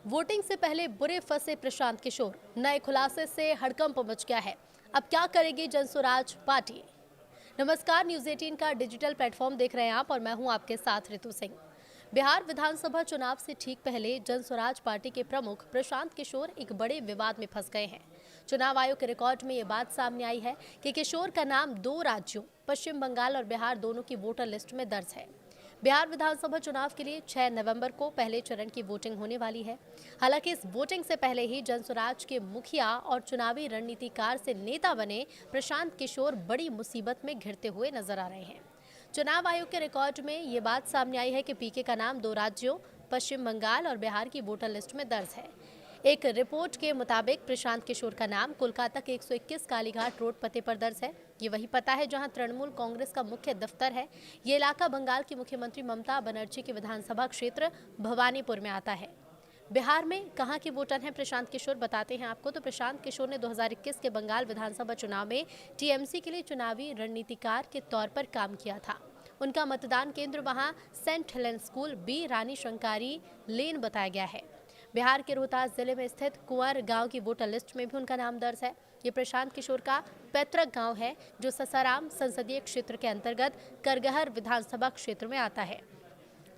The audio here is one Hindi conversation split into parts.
वोटिंग से पहले बुरे फंसे प्रशांत किशोर, नए खुलासे से हड़कंप मच गया है। अब क्या करेगी जनसुराज पार्टी? नमस्कार, न्यूज 18 का डिजिटल प्लेटफॉर्म देख रहे हैं आप और मैं हूं आपके साथ ऋतु सिंह। बिहार विधानसभा चुनाव से ठीक पहले जनसुराज पार्टी के प्रमुख प्रशांत किशोर एक बड़े विवाद में फंस गए हैं। चुनाव आयोग के रिकॉर्ड में ये बात सामने आई है कि किशोर का नाम 2 राज्यों पश्चिम बंगाल और बिहार दोनों की वोटर लिस्ट में दर्ज है। बिहार विधानसभा चुनाव के लिए 6 नवंबर को पहले चरण की वोटिंग होने वाली है। हालांकि इस वोटिंग से पहले ही जनसुराज के मुखिया और चुनावी रणनीतिकार से नेता बने प्रशांत किशोर बड़ी मुसीबत में घिरते हुए नजर आ रहे हैं। चुनाव आयोग के रिकॉर्ड में ये बात सामने आई है कि पीके का नाम 2 राज्यों पश्चिम बंगाल और बिहार की वोटर लिस्ट में दर्ज है। एक रिपोर्ट के मुताबिक प्रशांत किशोर का नाम कोलकाता के 121 कालीघाट रोड पते पर दर्ज है। ये वही पता है जहां तृणमूल कांग्रेस का मुख्य दफ्तर है। ये इलाका बंगाल की मुख्यमंत्री ममता बनर्जी के विधानसभा क्षेत्र भवानीपुर में आता है। बिहार में कहां के वोटर हैं प्रशांत किशोर, बताते हैं आपको। तो प्रशांत किशोर ने 2021 के बंगाल विधानसभा चुनाव में टीएमसी के लिए चुनावी रणनीतिकार के तौर पर काम किया था। उनका मतदान केंद्र वहां सेंट हेलेन स्कूल बी रानी शंकारी लेन बताया गया है। बिहार के रोहतास जिले में स्थित कुंवर गांव की वोटर लिस्ट में भी उनका नाम दर्ज है। ये प्रशांत किशोर का पैतृक गांव है जो ससाराम संसदीय क्षेत्र के अंतर्गत करगहर विधानसभा क्षेत्र में आता है।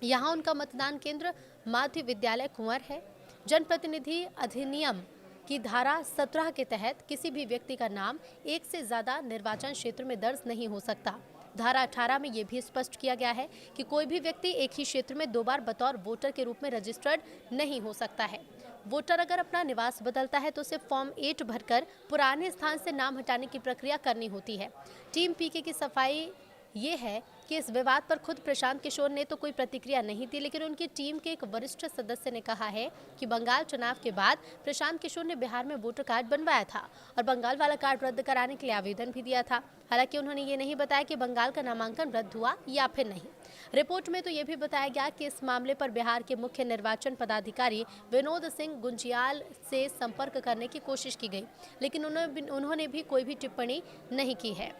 यहाँ उनका मतदान केंद्र माध्य विद्यालय कुंवर है। जनप्रतिनिधि अधिनियम की धारा 17 के तहत किसी भी व्यक्ति का नाम एक से ज्यादा निर्वाचन क्षेत्र में दर्ज नहीं हो सकता। धारा 18 में यह भी स्पष्ट किया गया है कि कोई भी व्यक्ति एक ही क्षेत्र में 2 बार बतौर वोटर के रूप में रजिस्टर्ड नहीं हो सकता है। वोटर अगर अपना निवास बदलता है तो उसे फॉर्म 8 भरकर पुराने स्थान से नाम हटाने की प्रक्रिया करनी होती है। टीम पीके की सफाई ये है कि इस विवाद पर खुद प्रशांत किशोर ने तो कोई प्रतिक्रिया नहीं दी, लेकिन उनकी टीम के एक वरिष्ठ सदस्य ने कहा है कि बंगाल चुनाव के बाद प्रशांत किशोर ने बिहार में वोटर कार्ड बनवाया था और बंगाल वाला कार्ड रद्द कराने के लिए आवेदन भी दिया था। हालांकि उन्होंने ये नहीं बताया कि बंगाल का नामांकन रद्द हुआ या फिर नहीं। रिपोर्ट में तो ये भी बताया गया कि इस मामले पर बिहार के मुख्य निर्वाचन पदाधिकारी विनोद सिंह गुंजियाल से संपर्क करने की कोशिश की गई, लेकिन उन्होंने भी कोई भी टिप्पणी नहीं की है।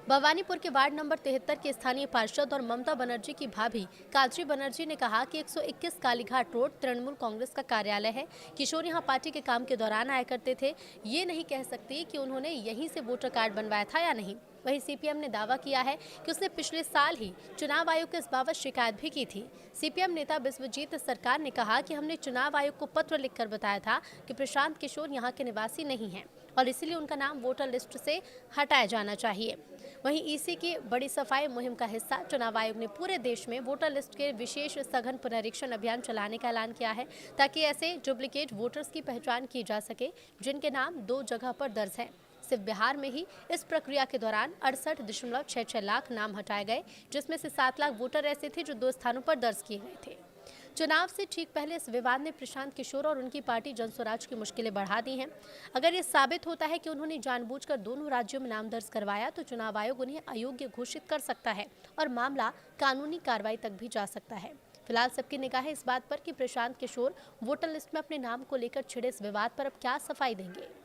भवानीपुर के वार्ड नंबर 73 के स्थानीय पार्षद और ममता बनर्जी की भाभी काजरी बनर्जी ने कहा कि 121 कालीघाट रोड तृणमूल कांग्रेस का कार्यालय है। किशोर यहां पार्टी के काम के दौरान आया करते थे। ये नहीं कह सकती कि उन्होंने यहीं से वोटर कार्ड बनवाया था या नहीं। वहीं सीपीएम ने दावा किया है कि उसने पिछले साल ही चुनाव आयोग को इस बाबत शिकायत भी की थी। सीपीएम नेता विश्वजीत सरकार ने कहा कि हमने चुनाव आयोग को पत्र लिखकर बताया था कि प्रशांत किशोर यहाँ के निवासी नहीं हैं और इसीलिए उनका नाम वोटर लिस्ट से हटाया जाना चाहिए। वहीं ईसी की बड़ी सफाई मुहिम का हिस्सा चुनाव आयोग ने पूरे देश में वोटर लिस्ट के विशेष सघन पुनरीक्षण अभियान चलाने का ऐलान किया है ताकि ऐसे डुप्लीकेट वोटर्स की पहचान की जा सके जिनके नाम 2 जगह पर दर्ज हैं। सिर्फ बिहार में ही इस प्रक्रिया के दौरान 68.66 लाख नाम हटाए गए, जिसमें से 7 लाख वोटर ऐसे थे जो 2 स्थानों पर दर्ज किए गए थे। चुनाव से ठीक पहले इस विवाद ने प्रशांत किशोर और उनकी पार्टी जनसुराज की मुश्किलें बढ़ा दी हैं। अगर ये साबित होता है कि उन्होंने जानबूझकर दोनों राज्यों में नाम दर्ज करवाया तो चुनाव आयोग उन्हें अयोग्य घोषित कर सकता है और मामला कानूनी कार्रवाई तक भी जा सकता है। फिलहाल सबकी निगाहें इस बात पर कि प्रशांत किशोर वोटर लिस्ट में अपने नाम को लेकर छिड़े इस विवाद पर अब क्या सफाई देंगे।